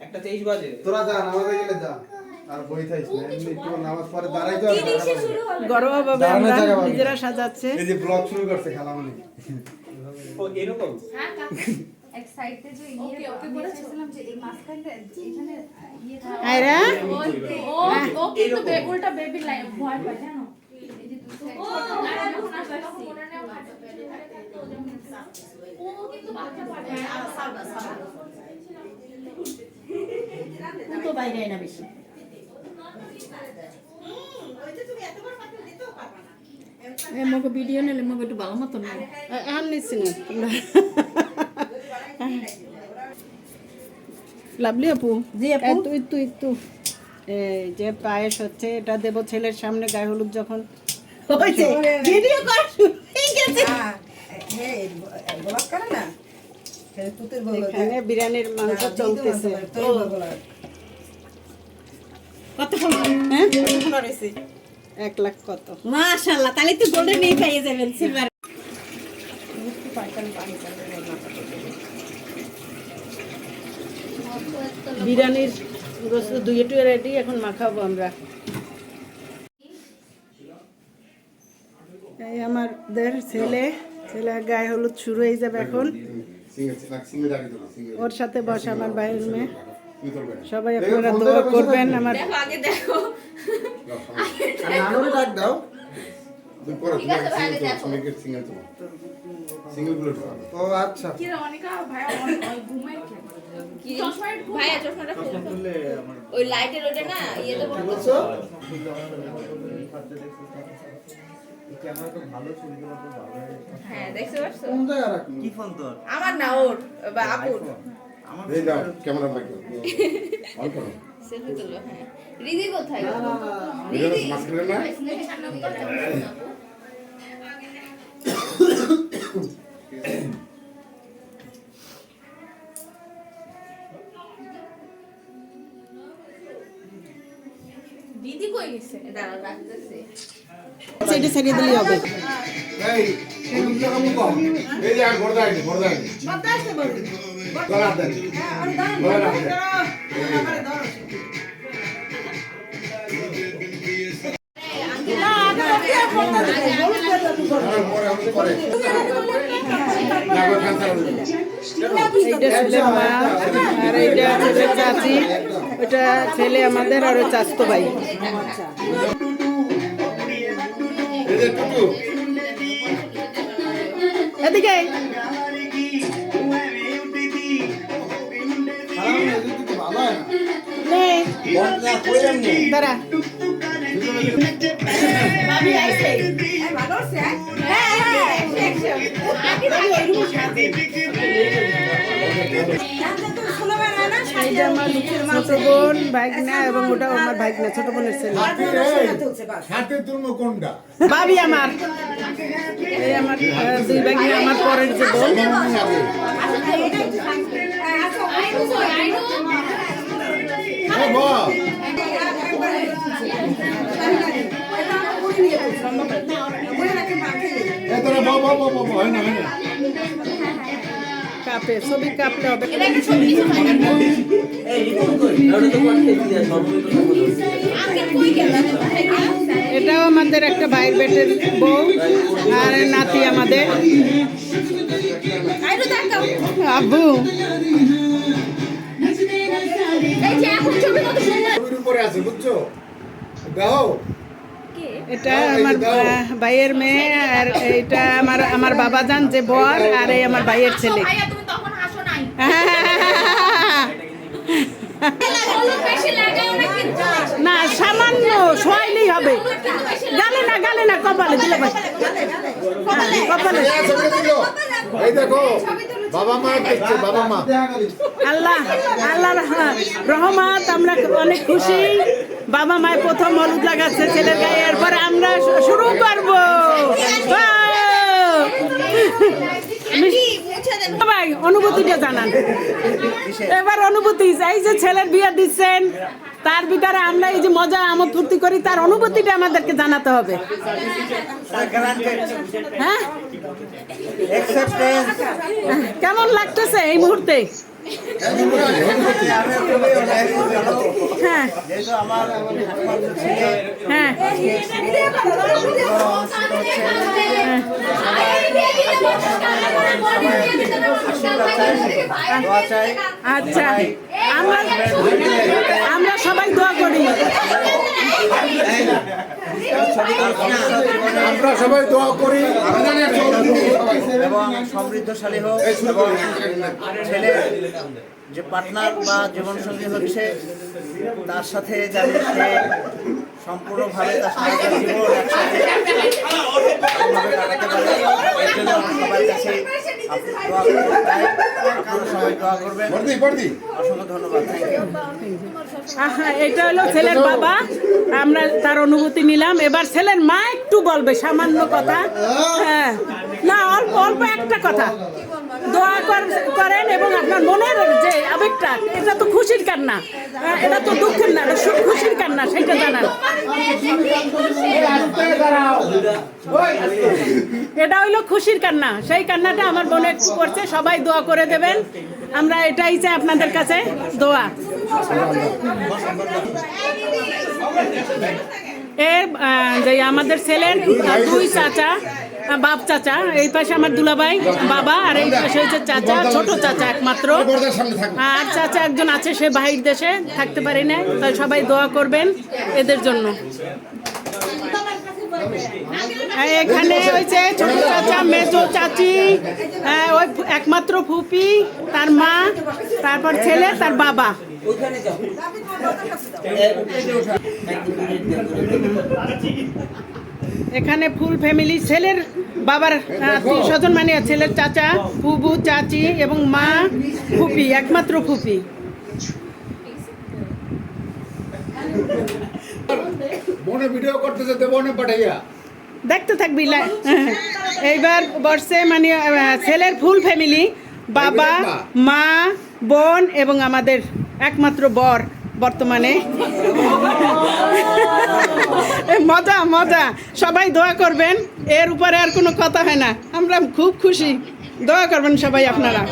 একটা 23 বাজে তোরা যা নামাজে গেলে যা আর বই থাইস না এমনি একটু নামাজ পড়ে দাঁড়াই তো গরম ভাবে আমরা নিজেরা সাজাচ্ছে এই যে ব্লগ শুরু করছে খালামণি ও এরকম হ্যাঁ এক সাইডে যে ওকে বলেছিলাম যে এই মাঝখানে এখানে ইয়ে আয়রা ও কিন্তু উল্টা বেবি লাইন ভয় পায় জানো এই যে দুই সাইড ও কিন্তু বাচ্চা পায় আর সালবা তো বাইরে না বেশি মগে ভিডিও নিলে মগে একটু ভালো মতো নেই এখন নিচ্ছি না তোমরা লাভলি আপু তুই এই যে পায়েস হচ্ছে এটা দেব ছেলের সামনে গায়ে হলুদ যখন ভিডিও কর ঠিক আছে এখানে বিরিয়ানির মাংস চলতেছে কত হ্যাঁ 1 লাখ কত মাশাআল্লাহ তাহলে তো গোল্ডেন নেই পাইয়ে যাবেন সিলভার বিরিয়ানির গোস্ত দুইটা রেডি এখন মাখাবো আমরা এই আমাদের ছেলে গায়ে হলুদ শুরু হয়ে যাবে এখন ওর সাথে বসে আমার ভাইয়ের মেয়ে সবাই আপনারা দোয়া করবেন আমার আগে দেখো নানুরে ডাক দাও ও আচ্ছা কি রে অনিকা ভাই ঘুমাই কি ভাইয়া চশমাটা খুলে ওই লাইটের ওটা না ইয়েতে বলছো ক্যামেরা তো ভালো ছবি করতে ভালো হ্যাঁ দেখতে পাচ্ছো কোন জায়গা রাখুন কি ফোন তোর আমার না ওর বা আপুর আমার এই দাও ক্যামেরা বাইকে অন করো সেলফি তুলো হ্যাঁ রিদি কোথায় রিদি মাস্কারে না দিদি কই গেছে দাঁড়াও ডাকতেছে সেটা ছেড়ে দিলেই হবে এই কোন জায়গা মুকো এই যে আর বড়দা আইছে কথা আছে বল গলা দেন হ্যাঁ আর দাঁড়ান আমারে ধরো আর এইটা ছেলে চাচি ওটা ছেলে আমাদের আর চাচতো ভাই এদিকে দাঁড়া এইটা আমার ছোট বোন ভাগনা এবং ওটা আমার ভাগনা ছোট বোনের ছেলে ভাবি আমার এই আমার দুই ভাগনা আমার পরের যে বোন কাপে ছবি কাপলে হবে এটাও আমাদের একটা ভাইয়ের বেটের বউ আর নাতি আমাদের আব্বু এটা আমার ভাইয়ের মেয়ে আর এটা আমার বাবা জান যে বর আর এই আমার ভাইয়ের ছেলে না সামান্য সোয়াইলেই হবে গালে না কপালে দিলে কপালে আল্লাহ রহমত আমরা অনেক খুশি বাবা মায়ের প্রথম হলুদ লাগাচ্ছে ছেলের গায়ে এরপরে আমরা শুরু করবো ভাই অনুভূতিটা জানান এবার অনুভূতি এই যে ছেলের বিয়ে দিচ্ছেন তার ভিতরে আমরা এই যে মজা আমোদ ফুর্তি করি তার অনুভূতিটা আমাদেরকে জানাতে হবে হ্যাঁ কেমন লাগতেছে এই মুহূর্তে হ্যাঁ যেহেতু আমার একমাত্র ছেলে হ্যাঁ দোয়া চাই। আচ্ছা আমরা আমরা সবাই দোয়া করি। আমরা সবাই দোয়া করি এবং সমৃদ্ধশালী হোক এবং ছেলে যে পার্টনার বা জীবনসঙ্গী হচ্ছে তার সাথে যাতে সে সম্পূর্ণভাবে তার সারাটা জীবন একসাথে ভালোভাবে কাটাতে পারে এর জন্য আমার সবার কাছে দোয়া করতে চাই। আপনারা সবাই দোয়া করবেন। অসংখ্য ধন্যবাদ। Thank you. এটা হলো ছেলের বাবা, আমরা তার অনুভূতি নিলাম। এবার ছেলের মা একটু বলবে সামান্য কথা। হ্যাঁ না অল্প অল্প একটা কথা দোয়া করেন এবং আপনার মনের যে আবেগটা, এটা তো খুশির কান্না, এটা তো দুঃখের না, এটা খুশির কান্না, সেটা জানান। এটা হইলো খুশির কান্না, সেই কান্নাটা আমার বোন একটু করছে। সবাই দোয়া করে দেবেন, আমরা এটাই চাই আপনাদের কাছে দোয়া। এর যে আমাদের ছেলের দুই চাচা, বাপ চাচা, এই পাশে আমার দুলাভাই বাবা, আর এই পাশে হচ্ছে চাচা, ছোট চাচা একমাত্র। আর চাচা একজন আছে, সে বাহির দেশে থাকতে পারি না, তাই সবাই দোয়া করবেন এদের জন্য। এখানে হয়েছে ছোট চাচা, মেজো চাচি, ওই একমাত্র ফুপি, তার মা, তারপর ছেলে, তার বাবা। এখানে ফুল ফ্যামিলি, ছেলের বাবার আত্মীয় স্বজন, মানে ছেলের চাচা, ফুবু, চাচি এবং মা, ফুপি, একমাত্র ফুপি। বনে ভিডিও করতেছে তো বনে পাঠাইয়া দেখতে থাকবি। এইবার বর্ষে মানে ছেলের ফুল ফ্যামিলি, বাবা, মা, বোন এবং আমাদের একমাত্র বর বর্তমানে। মজা মজা, সবাই দোয়া করবেন, এর উপরে আর কোনো কথা হয় না। আমরা খুব খুশি, দোয়া করবেন সবাই আপনারা।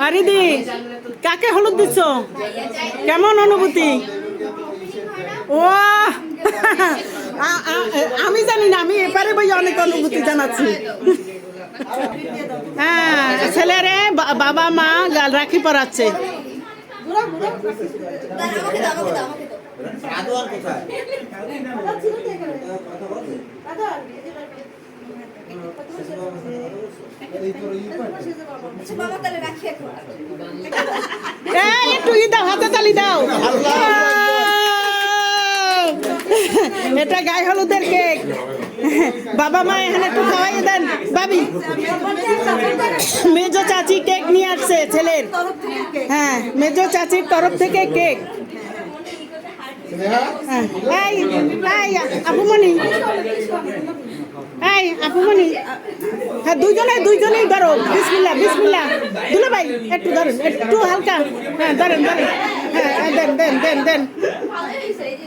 আরিদি, কাকে হলুদ দিচ্ছ? কেমন অনুভূতি? ও আমি জানি না, আমি এপারে বই অনেক অনুভূতি জানাচ্ছি। হ্যাঁ, ছেলেরে বাবা মা রাখি পরাচ্ছে। একটু দাও, হাতে তালি দাও। এটা গায়ে হলুদের কেক। বাবা মা এখানে একটু খাওয়াই দেন। ভাবি, মেজো চাচি কেক নিয়ে আসছে ছেলের। হ্যাঁ, মেজো চাচির তরফ থেকে কেক। আপুমণি, এই আপুমণি, হ্যাঁ দুইজনেই ধরো। বিসমিল্লাহ বিসমিল্লাহ। দুলা ভাই একটু ধরেন, একটু হালকা। হ্যাঁ ধরেন ধরেন, হ্যাঁ দেন দেন দেন দেন।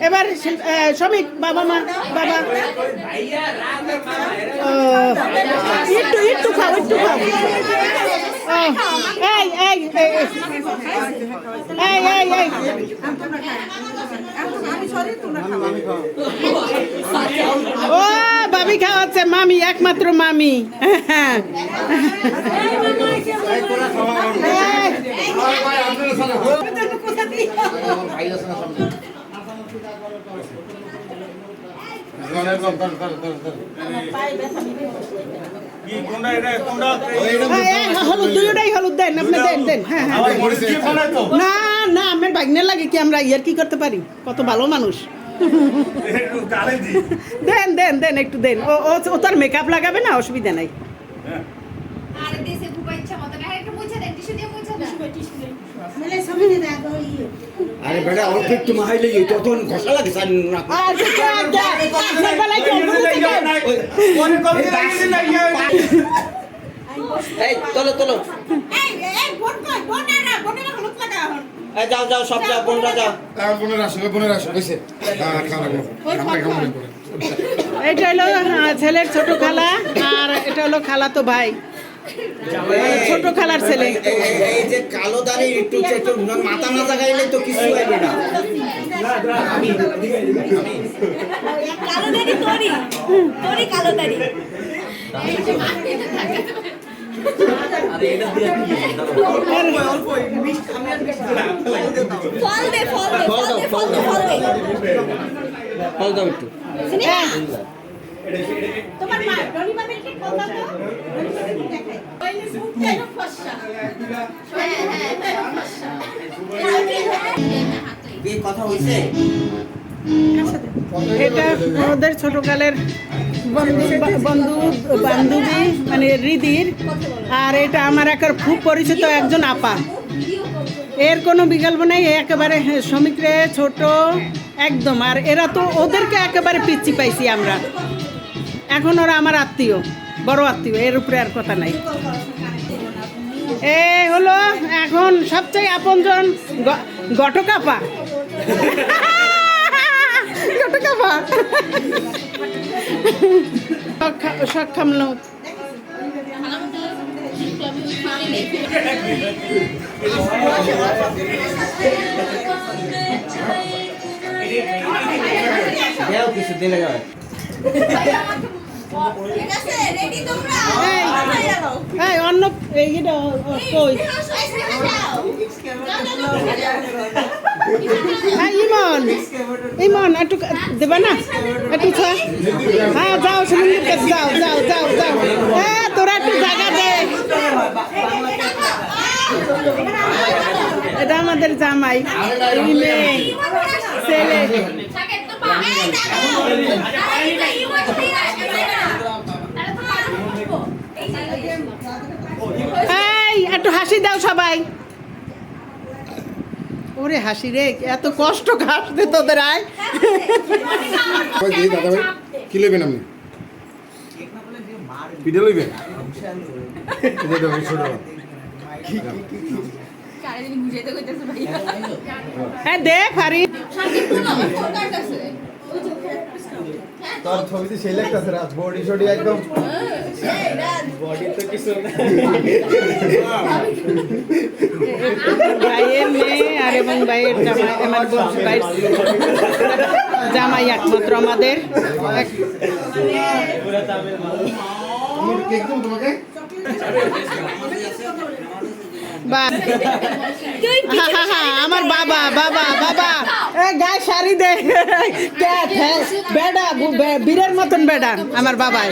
এবার শ্রমিক বাবা মা, বাবা একটু একটু খাও, একটু খাও। এই এই এই এই এই এই ও ভাবি খাওয়াচ্ছে, মামি, একমাত্র মামি। হলুদ, দুইটাই হলুদ দেন আপনি, দেন দেন। হ্যাঁ হ্যাঁ, না না, আমার ভাগ্নের লাগে কি, আমরা ইয়ার কি করতে পারি, কত ভালো মানুষ। দেন দেন দেন, একটু দেন। ও তার মেকআপ লাগাবে না, অসুবিধা নাই। আরে বেটা অল্প একটু মাহাইলে তখন ঘষা লাগে। এই তোলো তোলো, যাও যাও, সব যাও, বোনরা যাও। এটা হলো ছেলের ছোট খালা, আর এটা হলো খালাতো ভাই। ছোট খালার ছেলে। এই যে কালো দাড়ি একটু একটু মাথা না জাগাইলে তো কিছু হবে না। কালো দাড়ি তোরই কালো দাড়ি। ফল দে ফল দাও একটু। তোমার মা রনি বাবাকে ফল দাও তো। এই কথা হইছে। এটা ওদের ছোটকালের বান্ধবী মানে রিদির, আর এটা আমার একার খুব পরিচিত একজন আপা। এর কোনো বিকল্প নেই, একেবারে শ্রমিকরে ছোট একদম। আর এরা তো ওদেরকে একেবারে পিচ্ছি পাইছি আমরা, এখন ওরা আমার আত্মীয়, বড় আত্মীয়, এর উপরে আর কথা নাই। এ হলো এখন সবচেয়ে আপনজন ঘটকাপা। ঘটকাপা সক্ষম লোক। দেও কিছু দিলে যাবে। ঠিক আছে রেডি তোমরা? এই অন্য এইটা কই? হ্যাঁ ইমন একটু দেবা না একটু? হ্যাঁ যাও সুমন্দির কাছে যাও যাও যাও যাও। হ্যাঁ তোরা একটু জায়গা দে। এটা আমাদের জামাই, মেয়ে ছেলে। এই একটু হাসি দাও সবাই। ওরে হাসি রে, এত কষ্ট হাসতে তোদের। আয় দাদা ভাই কি লইবেন আপনি? পিঠে লইবেন? ছোট হ্যাঁ দে ফারি। তোর ছবিতে সেই লাগতেছে রাজ, বডি শডি একদম। ভাইয়ের মেয়ে আর এবং ভাইয়ের জামাই, আমার ভাইয়ের জামাই একমাত্র আমাদের। কেক দেবো তোমাকে? আমার বাবা বাবা বাবা গায়ে শাড়ি দে, বেডা বীরের মতন বেডা আমার বাবাই।